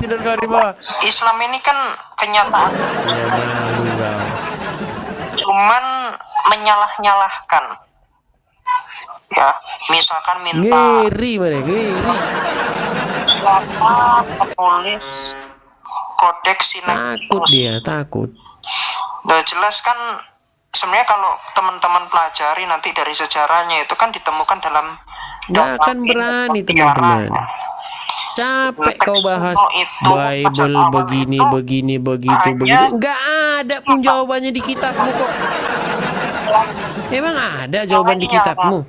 tidak dari bawah. Islam ini kan kenyataan. Ya malu kau. Cuman menyalah-nyalahkan. Ya, misalkan minta Ngeri mereka, ngeri. siapa penulis kodeks Takut Sinaiticus. dia, takut. Udah jelas kan sebenarnya kalau teman-teman pelajari nanti dari sejarahnya itu kan ditemukan dalam Nggak akan berani teman-teman. Capek kau bahas Bible begini, begini, begitu, begitu. Nggak ada pun jawabannya di kitabmu kok. Emang ada jawaban di kitabmu?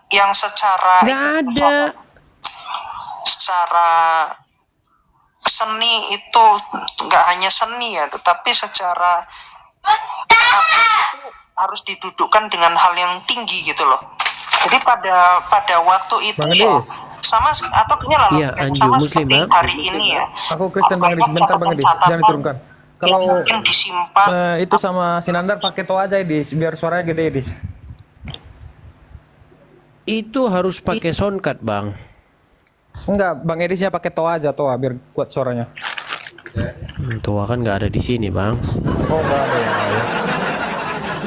Yang secara Nggak ada. secara seni itu nggak hanya seni ya, tetapi secara apa itu harus didudukkan dengan hal yang tinggi gitu loh. Jadi pada waktu itu Bang ya, Edis. sama atau gini lah, Iya, Anju, sama Muslim, seperti Bang. hari ini ya. Aku Kristen Bang Edis, bentar Bang Edis, jangan diturunkan. Kalau Mungkin disimpan itu sama Sinandar pakai to aja Edis, biar suaranya gede Edis. Itu harus pakai soundcard, Bang. Enggak, Bang Edisnya pakai to aja, to biar kuat suaranya. Tua kan nggak ada di sini, Bang. Oh, enggak ada ya.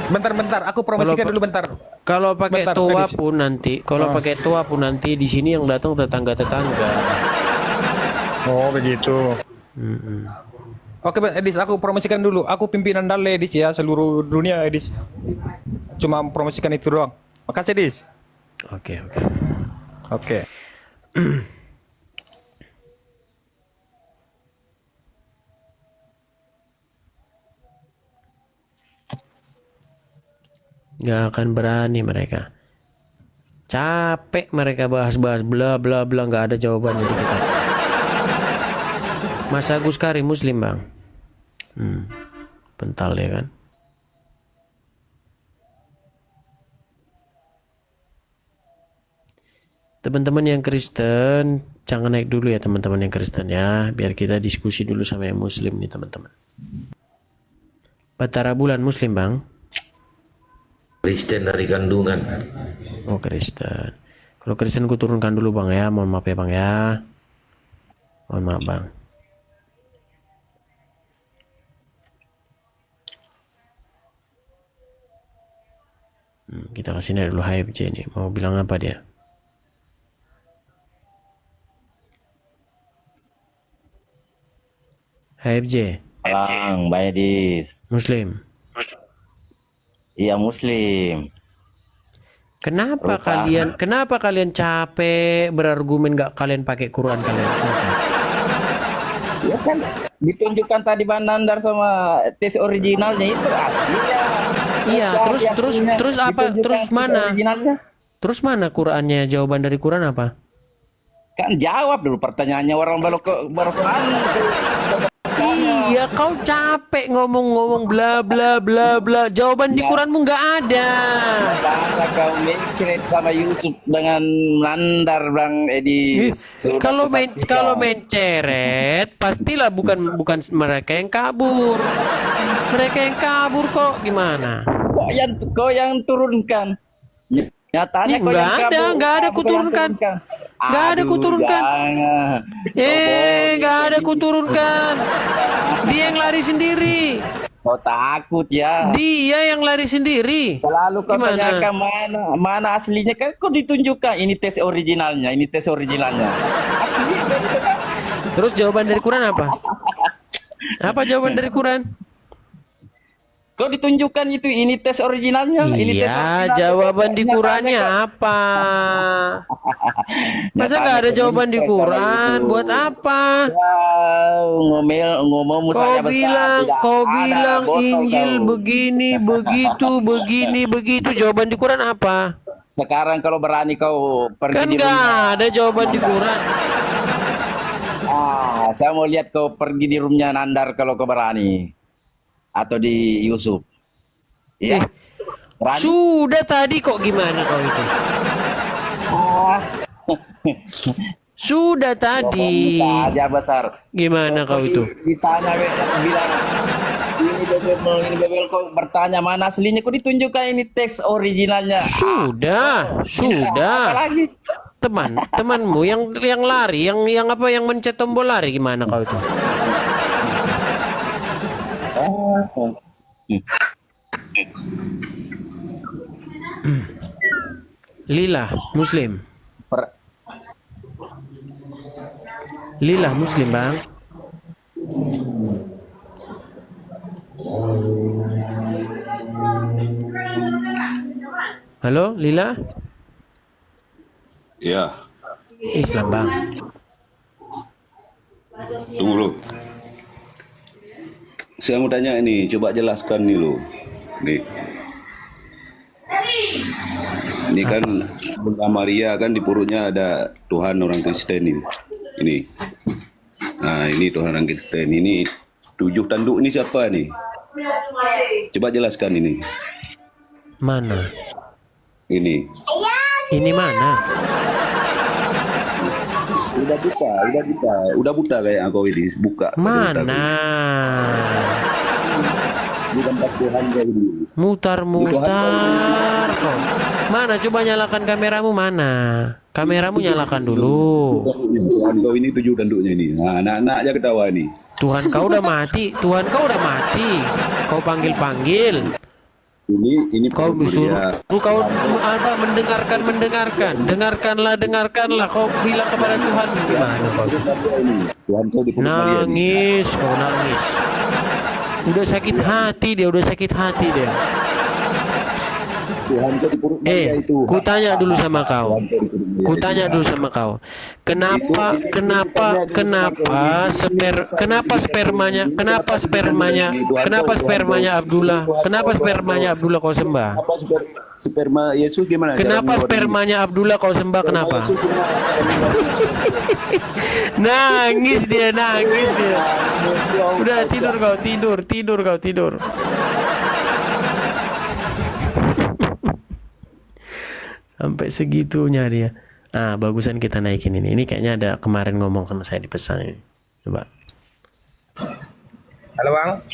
Bentar, aku promosikan dulu bentar. Kalau pakai Bentar, tua Edis. pun nanti, pakai tua pun nanti di sini yang datang tetangga-tetangga. Oh, begitu. Mm-mm. Oke, Edis, aku promosikan dulu. Aku pimpinan Dale Edis ya, seluruh dunia Edis. Cuma promosikan itu doang. Makasih Edis. Oke. Oke. Nggak akan berani mereka. Capek mereka bahas-bahas bla bla bla, nggak ada jawabannya di kitab. Mas Agus Karim Muslim, Bang. Pental ya kan. Teman-teman yang Kristen, jangan naik dulu ya teman-teman yang Kristen ya, biar kita diskusi dulu sama yang Muslim nih teman-teman. Batara bulan Muslim, Bang. Kristen dari kandungan. Oh, Kristen. Kalau Kristen ku turunkan dulu, Bang ya. Mohon maaf ya, Bang ya. Mohon maaf, Bang. Kita kasih dulu HFJ nih. Mau bilang apa dia? HFJ. Bang, Bang Edis. Muslim. Iya Muslim. Kenapa kalian capek berargumen, nggak kalian pakai Quran kalian? Ya kan ditunjukkan tadi Bang Nandar sama tes originalnya itu aslinya. Iya, terus apa? Ditunjukkan Terus tes mana? originalnya. Terus mana Qurannya? Jawaban dari Quran apa? Kan jawab dulu pertanyaannya orang baru ke Iya, kau capek ngomong-ngomong bla bla bla bla. Jawaban di Quranmu nggak ada. Karena kau mencret sama YouTube dengan Nandar Bang Edis. Kalau menceret, pastilah bukan mereka yang kabur. Mereka yang kabur kok, gimana? Kau yang turunkan. Nyatanya kau yang kabur. Nggak ada kuturunkan. Nggak ada kuturunkan. Nggak ada kuturunkan. Dia yang lari sendiri. Kau takut ya. Dia yang lari sendiri. Selalu kau Gimana? tanyakan mana aslinya, kan kau ditunjukkan ini tes originalnya, Aslinya. Terus jawaban dari Quran apa? Apa jawaban dari Quran? Kau ditunjukkan itu ini tes originalnya, Iya, jawaban di Qurannya apa? Masa nggak ada jawaban di Quran? Buat apa? Ngomong Kau bilang Injil begini, begitu. Jawaban di Quran apa? Sekarang kalau berani kau pergi Kan di nggak rumah. ada jawaban di Quran. Saya mau lihat kau pergi di rumahnya Nandar kalau kau berani. Atau di Yusuf. Iya. Berani? Sudah tadi kok gimana kau itu? Sudah tadi. Aja besar. Gimana kau itu? Ditanya bilang ini bebel kau bertanya mana aslinya, kau ditunjukkan ini teks originalnya. Sudah. Apa lagi? temanmu yang lari, yang apa, yang mencet tombol lari, gimana kau itu? Lila Muslim. Per- Lila Muslim, Bang. Halo, Lila? Ya, Islam, Bang. tunggu lu. Saya mau tanya ini, coba jelaskan nih lo. Nih. Ini kan Bunda Maria kan di perutnya ada Tuhan orang Kristen ini. Ini. Nah, ini Tuhan orang Kristen. Ini 7 tanduk ini siapa nih? Coba jelaskan ini. Mana? Ini. Ini mana? Udah buta kayak aku ini. Buka. Mana? Di tempat Tuhan kayak ini. Mutar-mutar kok. Mana? Coba nyalakan kameramu, mana? Kameramu nyalakan dulu. Tuhan kau ini 7 tanduknya ini. Nah, anak-anak aja ketawa nih. Tuhan kau udah mati. Tuhan kau udah mati. Kau panggil-panggil. Ini Kau disuruh. dia. Kau apa? Dengarkanlah. Kau bilang kepada Tuhan gimana kau? Tuhan kau di perut Maria ini. Kau nangis. Udah sakit hati dia. Tuhan kau di perut Maria itu. Kutanya dulu sama kau. Kenapa spermanya Abdullah kau sembah? Apa sperma Yesus gimana? Kenapa Cara spermanya Abdullah kau sembah? mengeluarkan Kenapa? Yesus gimana? Nangis dia. Udah tidur kau. Sampai segitunya dia. Bagusan kita naikin ini. Ini kayaknya ada kemarin ngomong sama saya di pesan ini. Coba. Halo Bang.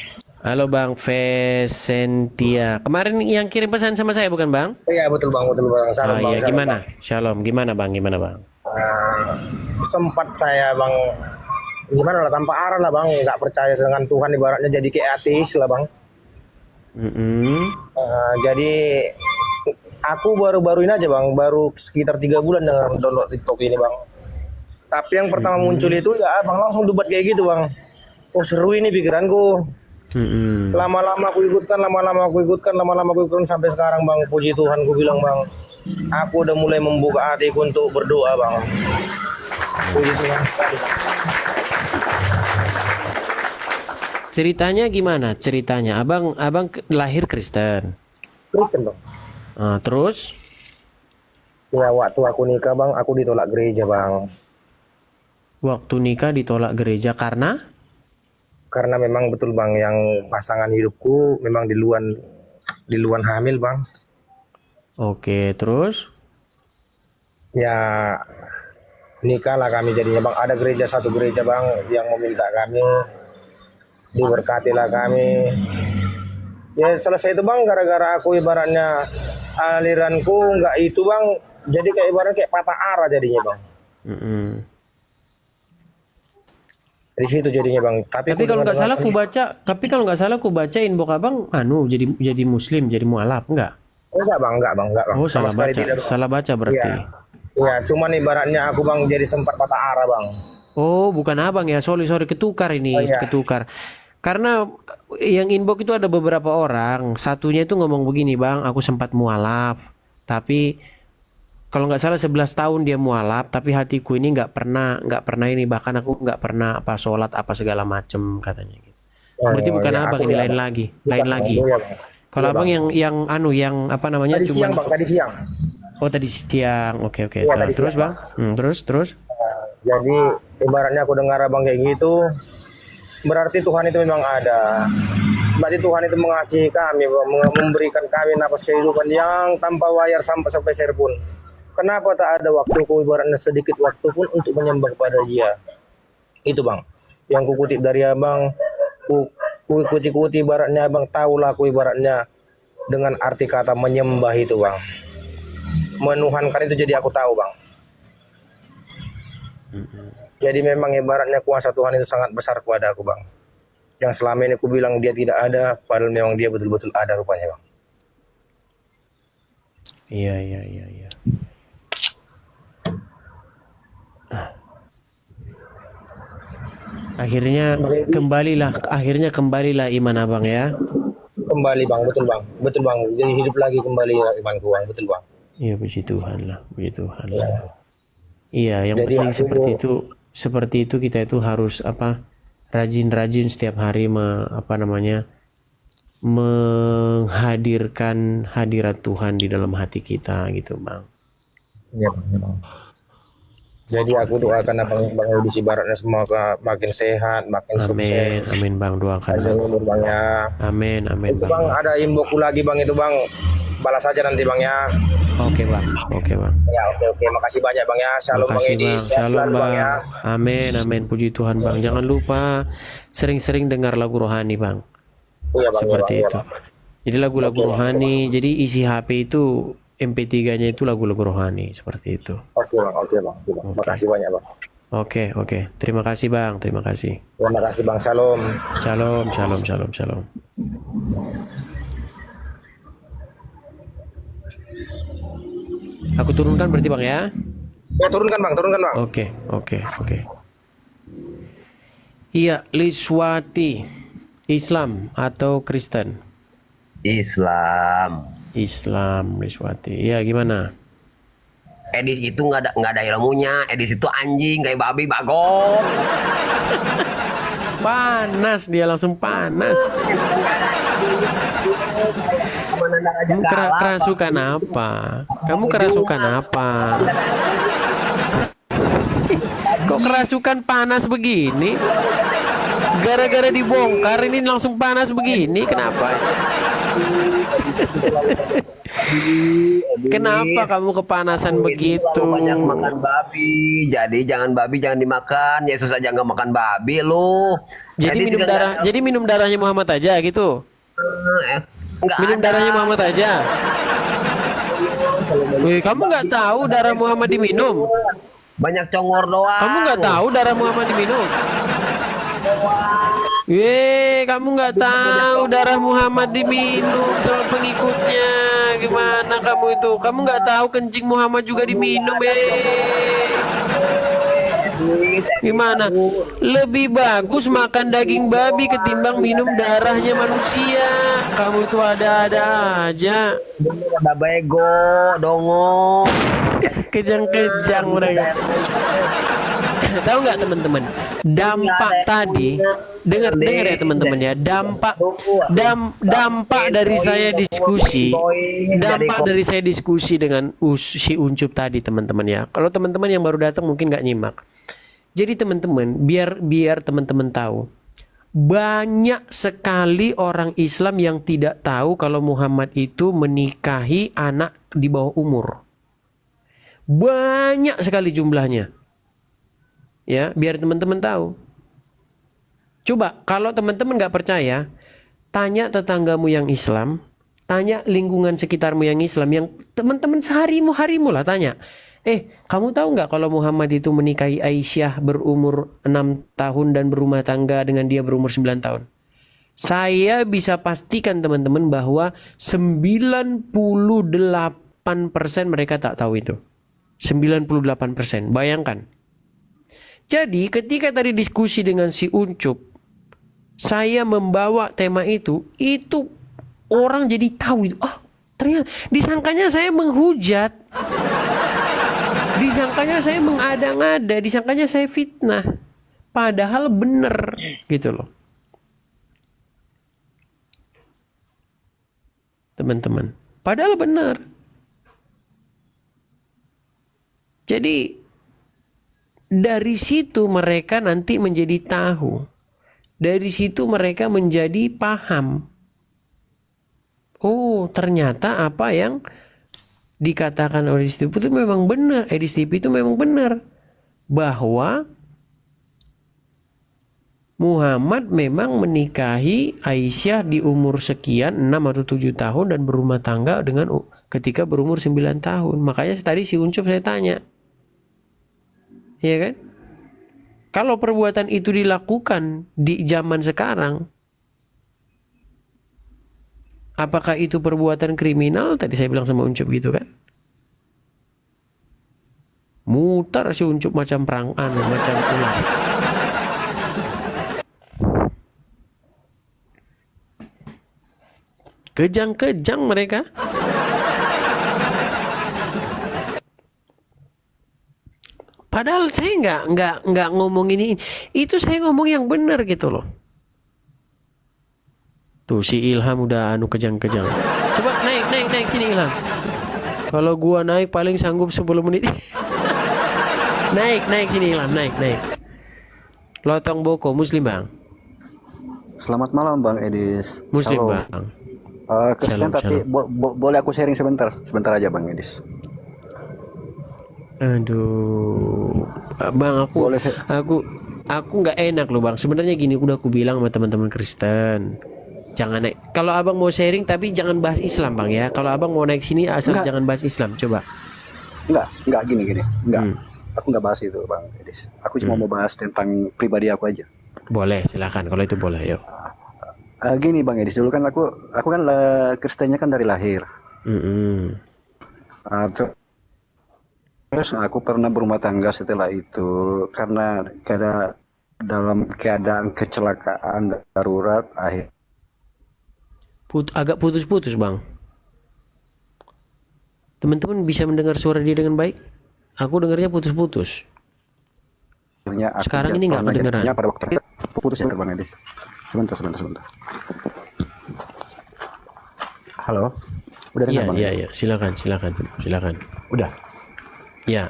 Halo Bang Vesentia. Kemarin yang kirim pesan sama saya bukan Bang? Iya betul Bang. Salam Bang. Iya, gimana? Shalom. Gimana Bang? Sempat saya Bang, gimana lah, tanpa arah lah Bang, nggak percaya dengan Tuhan, ibaratnya jadi kayak ateis lah Bang. Jadi aku baru-baru ini aja Bang, baru sekitar 3 bulan dengan download TikTok ini Bang. Tapi yang pertama muncul itu ya Bang, langsung debat kayak gitu Bang. Oh seru ini pikiranku. Lama-lama aku ikutkan sampai sekarang Bang. Puji Tuhan, ku bilang Bang, aku udah mulai membuka hatiku untuk berdoa Bang. Puji Tuhan sekali Bang. Ceritanya gimana? Abang lahir Kristen. Bang. Terus? Ya waktu aku nikah Bang, aku ditolak gereja Bang. Waktu nikah ditolak gereja karena? Karena memang betul Bang, yang pasangan hidupku memang di luar hamil Bang. Oke, terus? Ya nikahlah kami jadinya Bang. Ada satu gereja Bang yang meminta kami, diberkatilah kami. Ya selesai itu Bang, gara-gara aku ibaratnya aliranku nggak itu Bang, jadi kayak ibaratnya kayak patah arah jadinya Bang. Di situ jadinya Bang. Tapi kalau nggak salah ku baca inbox Abang jadi muslim, jadi mualaf, enggak? Enggak Bang. Oh, Sama sekali tidak. Salah baca berarti. Iya, cuman ibaratnya aku Bang jadi sempat patah arah Bang. Oh, bukan Abang ya. Sorry, ketukar ini, ketukar. Karena yang inbox itu ada beberapa orang. Satunya itu ngomong begini, Bang, aku sempat mualaf. Tapi kalau nggak salah 11 tahun dia mualaf, tapi hatiku ini nggak pernah ini, bahkan aku nggak pernah apa sholat apa segala macem katanya gitu. Berarti bukan Abang ini, lain lagi. Kalau Abang yang apa namanya? Tadi siang Bang, tadi siang. Oh, tadi siang. Oke. Iya, Terus siang, Bang? Terus? Jadi ibaratnya aku dengar Abang kayak gitu, berarti Tuhan itu memang ada. Berarti Tuhan itu mengasihi kami, memberikan kami napas kehidupan yang tanpa bayar sampai sepeser pun. Kenapa tak ada waktuku, ibaratnya sedikit waktu pun untuk menyembah kepada Dia? Itu Bang, yang kukutip dari Abang, kuti ibaratnya Abang tahulah aku ibaratnya dengan arti kata menyembah itu Bang. Menuhankan itu jadi aku tahu Bang. Jadi memang ibaratnya kuasa Tuhan itu sangat besar kepada aku, Bang. Yang selama ini aku bilang dia tidak ada, padahal memang dia betul-betul ada rupanya, Bang. Iya, iya, iya, iya. Akhirnya kembalilah iman abang ya. Kembali, Bang, betul, Bang. Betul, Bang. Jadi hidup lagi kembali imanku, Bang. Betul, Bang. Iya, puji Tuhan lah, puji Tuhan Ya. lah. Iya, yang Jadi penting aku- seperti itu kita itu harus rajin-rajin setiap hari menghadirkan hadirat Tuhan di dalam hati kita gitu, Bang. Iya, Bang. Ya, Bang. Jadi aku doakan Bang Yudi ibaratnya semua makin sehat, makin Amin, sukses. amin Bang, doakan Panjang Bang. umur, Bang, ya. Amin, amin Itu, Bang. Bang, ada inboku lagi, Bang, itu, Bang. Balas saja nanti, Bang, ya. Oke Bang, oke Bang. Ya, oke. Makasih banyak, Bang, ya. Shalom, Bang Makasih Edi. Bang, Sehat shalom selalu, Bang, Bang. ya. Amin, amin, puji Tuhan Bang. Jangan lupa sering-sering dengar lagu rohani Bang. Iya, Bang. Seperti Iya, itu. Bang. Jadi lagu-lagu Oke, Bang. rohani, jadi isi HP itu MP3-nya itu lagu-lagu rohani seperti itu. Oke, Bang. Oke, Bang. Oke, Bang. Makasih banyak, Bang. Oke. Terima kasih Bang, terima kasih. Terima kasih, Bang. Shalom. Shalom, shalom, shalom, shalom. Aku turunkan berarti Bang ya? Ya, turunkan, Bang. Oke. Iya, Liswati, Islam atau Kristen? Islam. Islam, Liswati. Iya, gimana? Edis itu nggak ada ilmunya. Edis itu anjing kayak babi bagong. Panas, dia langsung panas. Kamu kerasukan apa? Kamu kerasukan apa? Kok kerasukan panas begini? Gara-gara dibongkar ini langsung panas begini, kenapa? Kenapa kamu kepanasan begitu? Banyak makan babi. Jadi babi jangan dimakan. Yesus aja nggak makan babi lu. Jadi minum darahnya Muhammad aja gitu. Nggak Minum ada. darahnya Muhammad aja. Wih, kamu nggak tahu darah Muhammad diminum? Banyak congor doang. Kamu nggak tahu darah Muhammad diminum? Weh, kamu nggak tahu darah Muhammad diminum sama pengikutnya. Gimana kamu itu? Kamu nggak tahu kencing Muhammad juga diminum, Gimana? Lebih bagus makan daging babi ketimbang minum darahnya manusia. Kamu itu ada-ada aja. Ada bego, dongo. Kejang-kejang mereka. Tahu nggak teman-teman? Dampak tadi, dengar ya teman-teman ya. Dampak dari saya diskusi dengan si Uncup tadi teman-teman ya. Kalau teman-teman yang baru datang mungkin nggak nyimak. Jadi teman-teman, biar teman-teman tahu, banyak sekali orang Islam yang tidak tahu kalau Muhammad itu menikahi anak di bawah umur. Banyak sekali jumlahnya. Ya, biar teman-teman tahu. Coba kalau teman-teman nggak percaya, tanya tetanggamu yang Islam, tanya lingkungan sekitarmu yang Islam, yang teman-teman harimu lah tanya. Kamu tahu nggak kalau Muhammad itu menikahi Aisyah berumur 6 tahun dan berumah tangga dengan dia berumur 9 tahun? Saya bisa pastikan teman-teman bahwa 98% mereka tak tahu itu. 98%. Bayangkan. Jadi ketika tadi diskusi dengan si Uncup, saya membawa tema itu orang jadi tahu itu. Ternyata disangkanya saya menghujat. Disangkanya saya mengada-ngada, disangkanya saya fitnah. Padahal benar gitu loh. Teman-teman, padahal benar. Jadi dari situ mereka nanti menjadi tahu. Dari situ mereka menjadi paham. Oh, ternyata apa yang dikatakan oleh Edis TV itu memang benar. Edis TV itu memang benar. Bahwa Muhammad memang menikahi Aisyah di umur sekian 6 atau 7 tahun dan berumah tangga dengan ketika berumur 9 tahun. Makanya tadi si Uncup saya tanya. Iya kan? Kalau perbuatan itu dilakukan di zaman sekarang, apakah itu perbuatan kriminal? Tadi saya bilang sama Uncup gitu kan. Mutar si Uncup macam macam ular. Kejang-kejang mereka. Padahal saya nggak ngomong ini. Itu saya ngomong yang benar gitu loh. Tuh si Ilham udah kejang-kejang. Coba naik sini Ilham. Kalau gua naik paling sanggup 10 menit. naik sini Ilham, naik. Lotong Boko Muslim bang. Selamat malam Bang Edis. Muslim Shalom. bang. Kristen Shalom, tapi boleh aku sharing sebentar aja Bang Edis. Aduh, bang Boleh aku nggak enak loh bang. Sebenarnya gini udah aku bilang sama teman-teman Kristen, jangan naik. Kalau abang mau sharing tapi jangan bahas Islam bang ya. Kalau abang mau naik sini asal Enggak. jangan bahas Islam. Coba. Enggak gini. Enggak. Hmm. Aku enggak bahas itu Bang Edis. Aku cuma mau bahas tentang pribadi aku aja. Boleh silakan. Kalau itu boleh yuk. Gini Bang Edis, dulu kan aku kan Kristennya kan dari lahir. Mm-mm. Terus aku pernah berumah tangga setelah itu karena dalam keadaan kecelakaan darurat Agak putus-putus bang. Teman-teman bisa mendengar suara dia dengan baik? Aku dengarnya putus-putus. akhirnya aku Sekarang ini nggak pernah kedengeran. jadinya pada waktu itu putus ya Bang Edis. Sebentar. Halo. Udah dengar Bang? Iya. Silakan. Udah. Ya.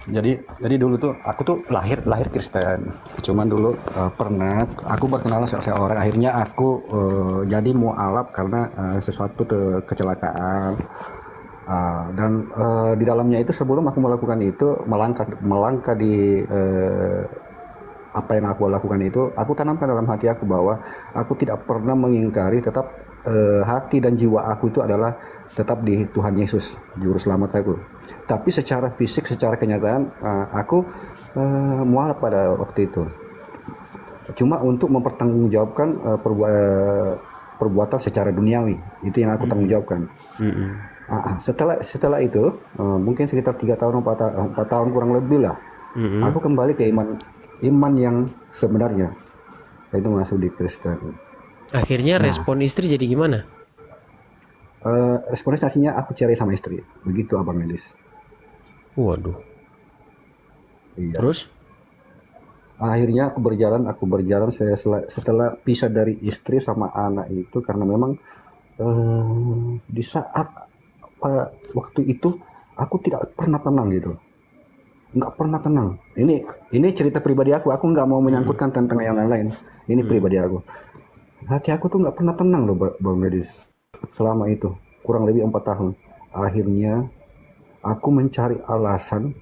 Jadi dulu tuh aku tuh lahir Kristen. Cuman dulu pernah aku berkenalan sama seorang, akhirnya aku jadi mualaf karena sesuatu kecelakaan. Dan di dalamnya itu sebelum aku melakukan itu melangkah di apa yang aku lakukan itu, aku tanamkan dalam hati aku bahwa aku tidak pernah mengingkari, tetap hati dan jiwa aku itu adalah tetap di Tuhan Yesus, juru selamat aku. Tapi secara fisik, secara kenyataan, aku mualaf pada waktu itu. Cuma untuk mempertanggungjawabkan perbuatan secara duniawi, itu yang aku tanggungjawabkan. Setelah itu, mungkin sekitar 3 tahun, 4 tahun kurang lebih lah, aku kembali ke iman yang sebenarnya, itu masuk di Kristen. Akhirnya respon istri jadi gimana? Responnya aslinya aku cerai sama istri, begitu Abang Edis. Waduh. Iya. Terus? Akhirnya aku berjalan setelah pisah dari istri sama anak itu, karena memang di saat pada waktu itu aku tidak pernah tenang gitu, nggak pernah tenang. Ini cerita pribadi aku nggak mau menyangkutkan tentang yang lain. Ini pribadi aku. Hati aku tuh nggak pernah tenang loh Bang Gadis selama itu kurang lebih 4 tahun. Akhirnya aku mencari alasan,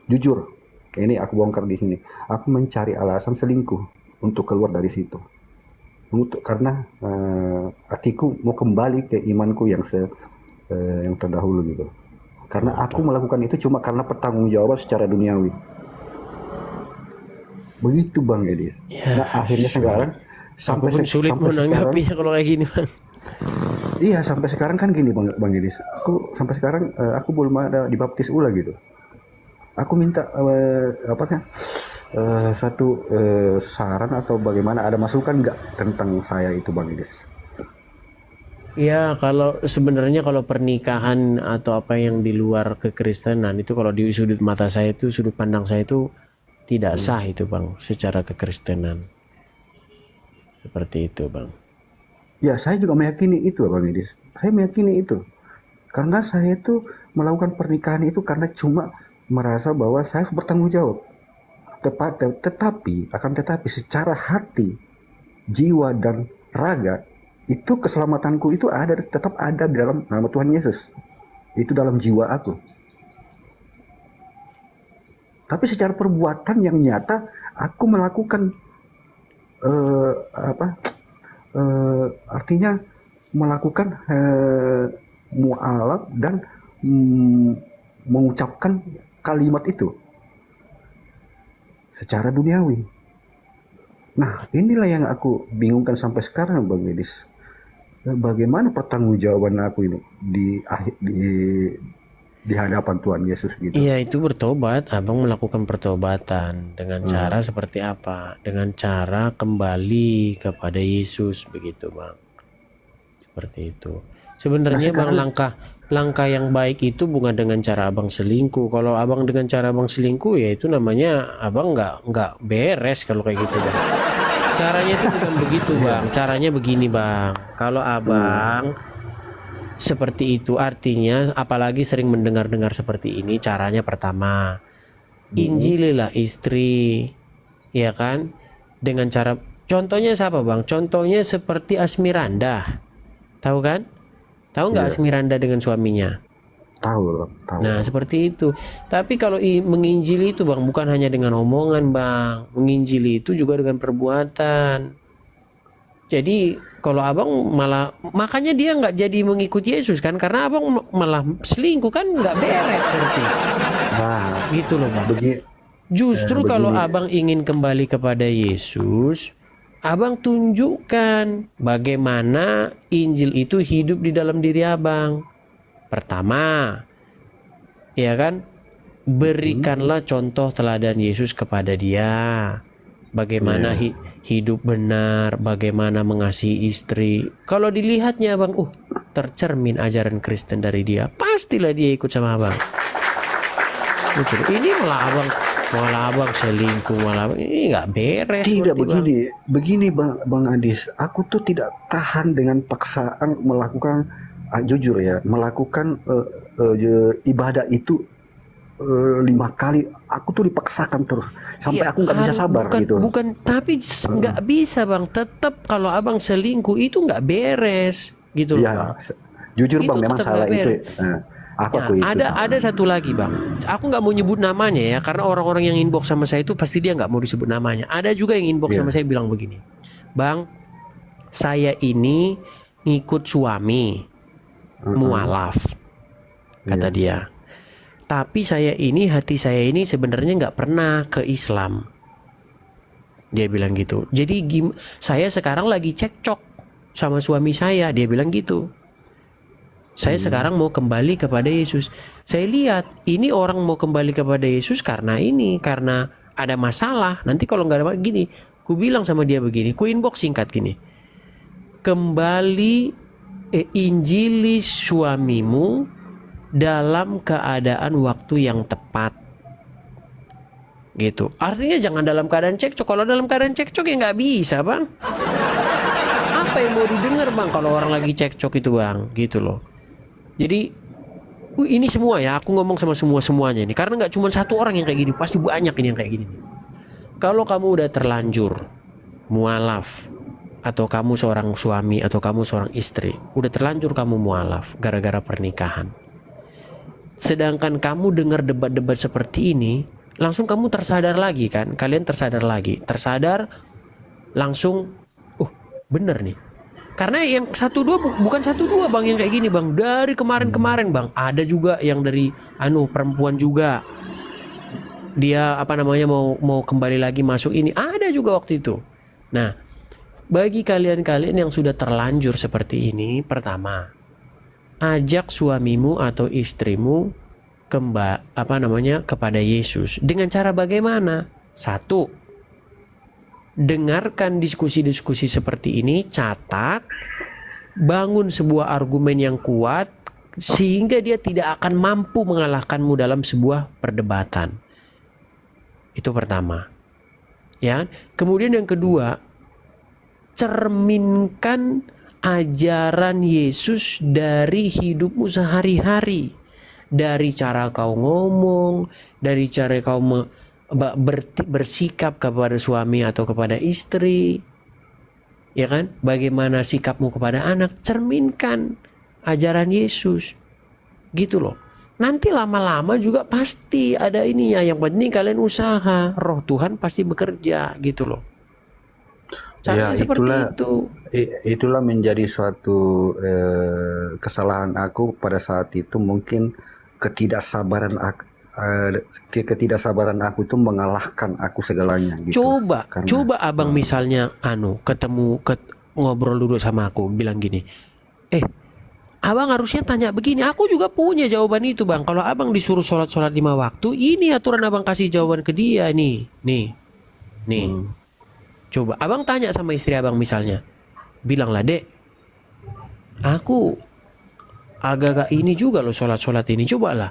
jujur, ini aku bongkar di sini. Aku mencari alasan selingkuh untuk keluar dari situ. Karena hatiku mau kembali ke imanku yang terdahulu gitu. Karena aku melakukan itu cuma karena pertanggungjawaban secara duniawi. Begitu Bang Edi. Ya, Nah akhirnya sekarang aku pun sulit menanggapinya kalau kayak gini bang. Iya, sampai sekarang kan gini Bang Edis. Aku sampai sekarang aku belum ada dibaptis ulang gitu. Aku minta satu saran atau bagaimana, ada masukan nggak tentang saya itu Bang Edis? Ya kalau sebenarnya kalau pernikahan atau apa yang di luar kekristenan itu, kalau di sudut mata saya itu, sudut pandang saya itu tidak sah itu bang, secara kekristenan. Seperti itu bang. Ya, saya juga meyakini itu, Bang Edis. Saya meyakini itu. Karena saya itu melakukan pernikahan itu karena cuma merasa bahwa saya bertanggung jawab. Tetapi secara hati, jiwa dan raga, itu keselamatanku itu tetap ada dalam nama Tuhan Yesus. Itu dalam jiwa aku. Tapi secara perbuatan yang nyata, aku melakukan artinya melakukan mu'alaf dan mengucapkan kalimat itu secara duniawi. Nah, inilah yang aku bingungkan sampai sekarang, Bang Edis. Bagaimana pertanggungjawaban aku ini di hadapan Tuhan Yesus gitu. Iya, itu bertobat. Abang melakukan pertobatan dengan cara seperti apa? Dengan cara kembali kepada Yesus, begitu Bang. Seperti itu. Sebenarnya Bang, langkah yang baik itu bukan dengan cara abang selingkuh. Kalau abang dengan cara abang selingkuh, ya itu namanya abang nggak beres kalau kayak gitu Bang. Caranya itu bukan begitu Bang. Caranya begini Bang. Kalau abang seperti itu, artinya apalagi sering mendengar-dengar seperti ini, caranya pertama injililah istri, ya kan? Dengan cara, contohnya siapa Bang? Contohnya seperti Asmiranda, tahu kan? Tahu nggak Asmiranda dengan suaminya? Tahu. Nah seperti itu. Tapi kalau menginjili itu Bang, bukan hanya dengan omongan Bang, menginjili itu juga dengan perbuatan. Jadi kalau abang malah, makanya dia nggak jadi mengikuti Yesus kan, karena abang malah selingkuh kan, nggak beres nanti. Nah, Gitu loh Bang. Justru kalau abang ingin kembali kepada Yesus, abang tunjukkan bagaimana Injil itu hidup di dalam diri abang. Pertama, ya kan, berikanlah contoh teladan Yesus kepada dia. Bagaimana hidup benar, bagaimana mengasihi istri. Kalau dilihatnya Bang, tercermin ajaran Kristen dari dia, pastilah dia ikut sama abang. Betul. Ini malah abang selingkuh, ini nggak beres. Tidak seperti, begini Bang Adis, aku tuh tidak tahan dengan paksaan melakukan jujur ya, melakukan ibadah itu 5 kali. Aku tuh dipaksakan terus sampai aku nggak bisa sabar gitu. Bukan, tapi nggak bisa Bang. Tetap kalau abang selingkuh itu nggak beres gitu loh Ya, Bang. jujur Itu Bang, memang tetap salah nggak itu. beres. Aku Nah, itu. ada satu lagi Bang. Aku nggak mau nyebut namanya ya, karena orang-orang yang inbox sama saya itu pasti dia nggak mau disebut namanya. Ada juga yang inbox sama saya bilang begini, Bang, saya ini ngikut suami mualaf, kata dia. Tapi hati saya ini sebenarnya nggak pernah ke Islam. Dia bilang gitu. Jadi saya sekarang lagi cekcok sama suami saya. Dia bilang gitu. Saya sekarang mau kembali kepada Yesus. Saya lihat ini orang mau kembali kepada Yesus karena ada masalah. Nanti kalau nggak ada gini, ku bilang sama dia begini, ku inbox singkat gini. Kembali injili suamimu dalam keadaan waktu yang tepat, gitu. Artinya jangan dalam keadaan cekcok. Kalau dalam keadaan cekcok ya nggak bisa Bang. Apa yang mau didengar Bang kalau orang lagi cekcok itu Bang, gitu loh. Jadi ini semua ya, aku ngomong sama semuanya ini, karena nggak cuma satu orang yang kayak gini, pasti banyak ini yang kayak gini. Kalau kamu udah terlanjur mualaf, atau kamu seorang suami atau kamu seorang istri, udah terlanjur kamu mualaf gara-gara pernikahan, sedangkan kamu dengar debat-debat seperti ini, langsung kamu tersadar lagi kan? Kalian tersadar langsung, bener nih. Karena yang bukan satu dua Bang yang kayak gini Bang. Dari kemarin-kemarin Bang, ada juga yang dari perempuan juga. Dia mau kembali lagi masuk ini. Ada juga waktu itu. Nah, bagi kalian yang sudah terlanjur seperti ini, pertama, ajak suamimu atau istrimu kepada Yesus. Dengan cara bagaimana? 1, dengarkan diskusi-diskusi seperti ini, catat, bangun sebuah argumen yang kuat sehingga dia tidak akan mampu mengalahkanmu dalam sebuah perdebatan. Itu pertama. Ya. Kemudian yang kedua, cerminkan ajaran Yesus dari hidupmu sehari-hari, dari cara kau ngomong, dari cara kau bersikap kepada suami atau kepada istri, ya kan? Bagaimana sikapmu kepada anak, cerminkan ajaran Yesus, gitu loh. Nanti lama-lama juga pasti ada ininya. Yang penting kalian usaha, roh Tuhan pasti bekerja, gitu loh. Caranya seperti itu. Itulah menjadi suatu kesalahan aku pada saat itu, mungkin ketidaksabaran ketidaksabaran aku itu mengalahkan aku segalanya gitu. Coba abang misalnya ngobrol dulu sama aku, bilang gini, abang harusnya tanya begini. Aku juga punya jawaban itu bang. Kalau abang disuruh sholat 5 waktu, ini aturan abang kasih jawaban ke dia nih. Coba abang tanya sama istri abang misalnya, bilanglah, dek, aku agak-agak ini juga loh sholat ini. Coba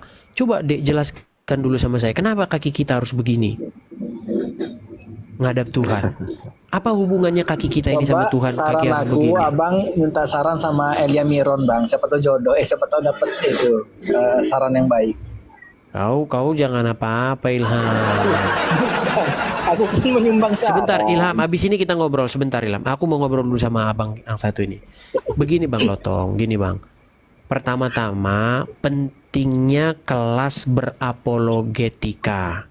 dek jelaskan dulu sama saya, kenapa kaki kita harus begini ngadap Tuhan? Apa hubungannya kaki kita ini sama Tuhan? Saran Kaki harus aku, begini. abang minta saran sama Elia Miron bang. Siapa tahu jodoh, siapa tahu dapet itu saran yang baik. Kau jangan apa-apa, Ilham. Aku kan menyumbang saran. Sebentar Ilham, abis ini kita ngobrol sebentar Ilham. Aku mau ngobrol dulu sama abang yang satu ini. Begini bang Lotong, gini bang. Pertama-tama pentingnya kelas berapologetika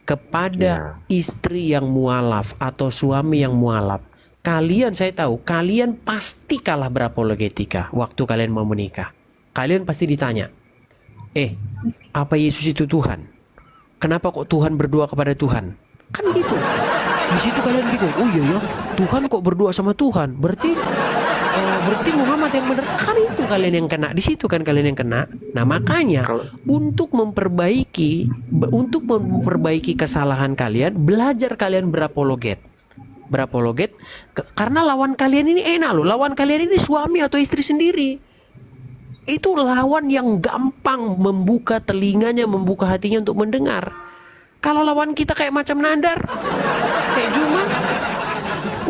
kepada istri yang mualaf atau suami yang mualaf. Kalian, saya tahu kalian pasti kalah berapologetika waktu kalian mau menikah. Kalian pasti ditanya, apa Yesus itu Tuhan? Kenapa kok Tuhan berdoa kepada Tuhan? Kan gitu. Di situ kalian bingung. Oh iya ya, Tuhan kok berdoa sama Tuhan? Berarti Muhammad yang benar. Kan itu kalian yang kena. Di situ kan kalian yang kena. Nah makanya untuk memperbaiki kesalahan kalian, belajar kalian berapologet. Karena lawan kalian ini enak loh. Lawan kalian ini suami atau istri sendiri. Itu lawan yang gampang membuka telinganya, membuka hatinya untuk mendengar. Kalau lawan kita kayak macam Nandar, kayak Juma,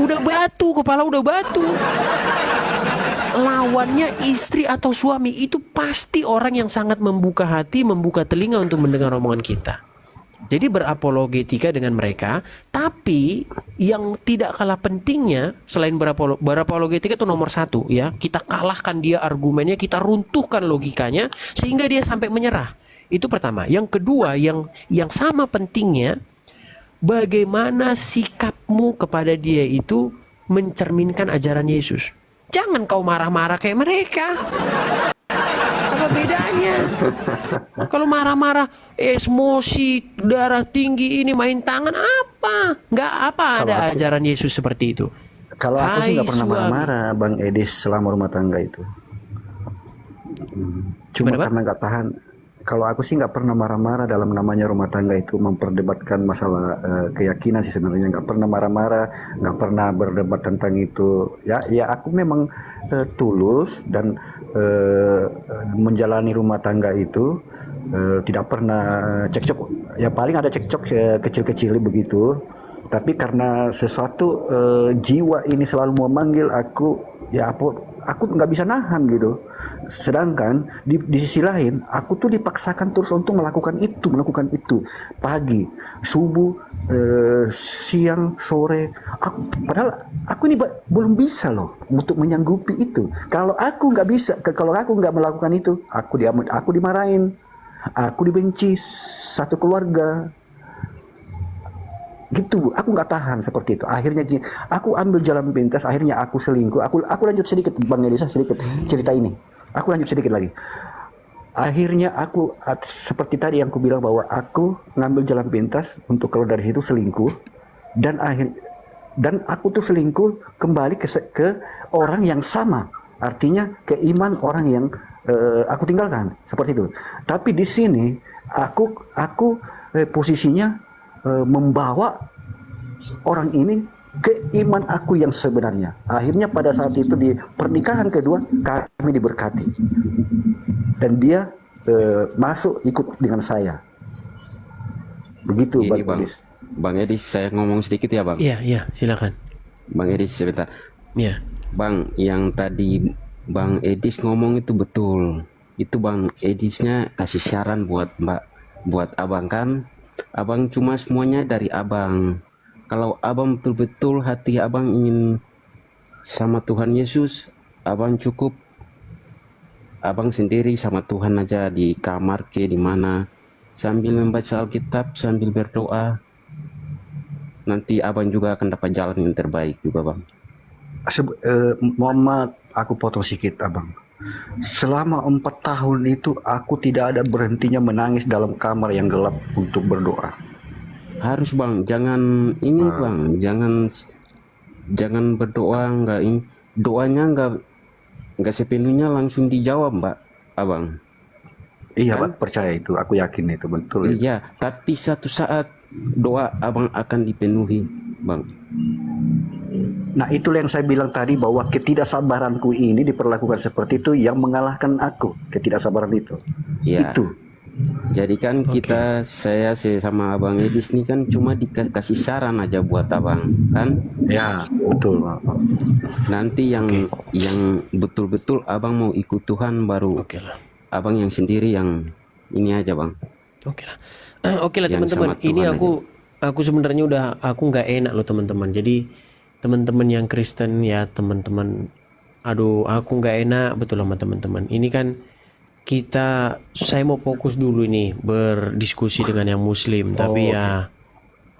udah batu, kepala udah batu. Lawannya istri atau suami itu pasti orang yang sangat membuka hati, membuka telinga untuk mendengar omongan kita. Jadi berapologetika dengan mereka. Tapi yang tidak kalah pentingnya selain berapologetika itu nomor 1 ya. Kita kalahkan dia argumennya, kita runtuhkan logikanya sehingga dia sampai menyerah. Itu pertama. Yang kedua yang sama pentingnya, bagaimana sikapmu kepada dia itu mencerminkan ajaran Yesus. Jangan kau marah-marah kayak mereka. Apa bedanya? Kalau marah-marah, emosi, darah tinggi ini, main tangan, apa? Nggak apa ada ajaran Yesus seperti itu. Kalau aku sih nggak pernah marah-marah, Bang Edis, selama rumah tangga itu. Cuma karena nggak tahan. Kalau aku sih nggak pernah marah-marah dalam namanya rumah tangga itu, memperdebatkan masalah keyakinan sih sebenarnya. Nggak pernah marah-marah, nggak pernah berdebat tentang itu. Ya aku memang tulus dan menjalani rumah tangga itu tidak pernah cekcok. Ya paling ada cekcok kecil-kecil begitu. Tapi karena sesuatu jiwa ini selalu memanggil aku, ya aku nggak bisa nahan gitu. Sedangkan di sisi lain aku tuh dipaksakan terus untuk melakukan itu pagi, subuh, siang, sore. Padahal aku ini belum bisa loh untuk menyanggupi itu. Kalau aku nggak bisa, kalau aku nggak melakukan itu, aku dimarahin, aku dibenci satu keluarga. Gitu, aku nggak tahan seperti itu. Akhirnya aku ambil jalan pintas. Akhirnya aku selingkuh. Aku lanjut sedikit, Bang Elisa, sedikit cerita ini. Aku lanjut sedikit lagi. Akhirnya aku seperti tadi yang aku bilang bahwa aku ngambil jalan pintas untuk keluar dari situ, selingkuh. Dan aku tuh selingkuh kembali ke orang yang sama. Artinya ke iman orang yang aku tinggalkan, seperti itu. Tapi di sini aku posisinya membawa orang ini ke iman aku yang sebenarnya. Akhirnya pada saat itu di pernikahan kedua kami diberkati dan dia masuk ikut dengan saya. Begitu Ini Bang Edis. Bang Edis, saya ngomong sedikit ya Bang. Iya silakan. Bang Edis sebentar. Iya. Bang, yang tadi Bang Edis ngomong itu betul. Itu Bang Edisnya kasih saran buat abang kan. Abang cuma semuanya dari abang. Kalau abang betul-betul hati abang ingin sama Tuhan Yesus, abang cukup abang sendiri sama Tuhan aja di kamar di mana sambil membaca Alkitab, sambil berdoa. Nanti abang juga akan dapat jalan yang terbaik juga Bang. Mohon maaf, aku potong sedikit Abang. Selama 4 tahun itu aku tidak ada berhentinya menangis dalam kamar yang gelap untuk berdoa. Harus bang, jangan ini bang, jangan berdoa nggak ini, doanya nggak sepenuhnya langsung dijawab mbak, abang. Iya Kan? Pak, percaya itu, aku yakin itu betul itu. Iya, tapi satu saat doa abang akan dipenuhi, bang. Nah itulah yang saya bilang tadi, bahwa ketidaksabaranku ini diperlakukan seperti itu yang mengalahkan aku, ketidaksabaran itu. Iya. Itu. Jadi kan saya sama abang Edis nih kan cuma dikasih saran aja buat abang, kan? Ya, betul Pak. Nanti yang betul-betul abang mau ikut Tuhan baru Oke lah. abang yang sendiri yang ini aja bang. Oke lah. Oke lah Yang teman-teman. sama Ini Tuhan aku sebenarnya aku nggak enak loh teman-teman. Jadi teman-teman yang Kristen ya teman-teman. Aduh, aku nggak enak betul sama teman-teman. Ini kan saya mau fokus dulu nih berdiskusi dengan yang Muslim. Tapi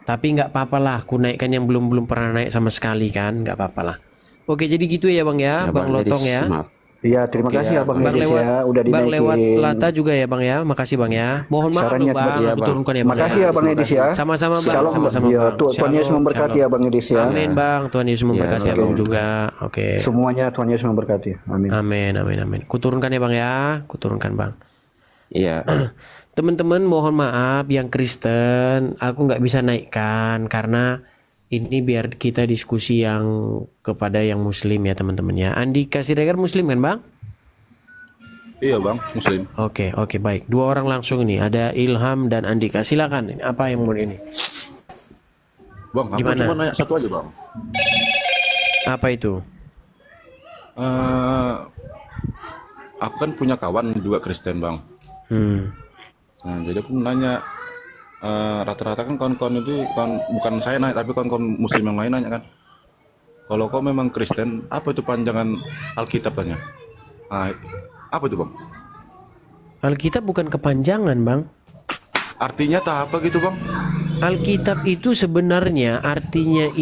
nggak apa-apa lah. Aku naikkan yang belum pernah naik sama sekali kan. Nggak apa-apa lah. Oke, jadi gitu ya bang ya, Ya, bang Lotong Edis, ya. maaf. Iya, terima kasih Abang Edis ya, udah Bang lewat dinaikin. Lata juga ya bang ya. Makasih bang ya. Mohon maaf Sarannya loh bang. iya, Aku Bang. turunkan ya bang. Makasih Abang Edis ya. Sama-sama bang. Shalom, Sama-sama ya, bang. Tuhan Yesus Shalom, memberkati shalom. Abang Edis ya. Amin bang. Tuhan Yesus memberkati Ya, abang oke. juga. Oke. Semuanya Tuhan Yesus memberkati. Amin. Amin amin amin. Kuturunkan ya bang ya. Kuturunkan bang. Iya. Teman-teman mohon maaf yang Kristen aku nggak bisa naikkan karena ini biar kita diskusi yang kepada yang Muslim ya teman-teman ya. Andika Siregar Muslim kan bang? Iya bang, Muslim. Oke baik. Dua orang langsung ini ada Ilham dan Andika. Silakan. Apa yang mau ini? Bang, aku Gimana? cuma nanya satu aja bang. Apa itu? Aku kan punya kawan juga Kristen bang. Nah, jadi aku nanya, rata-rata kan kawan-kawan itu bukan saya nanya, tapi kawan-kawan Muslim yang lain nanya kan, kalau kau memang Kristen, apa itu panjangan Alkitab tanya? Nah, apa itu bang? Alkitab bukan kepanjangan bang. Artinya tak apa gitu bang? Alkitab itu sebenarnya artinya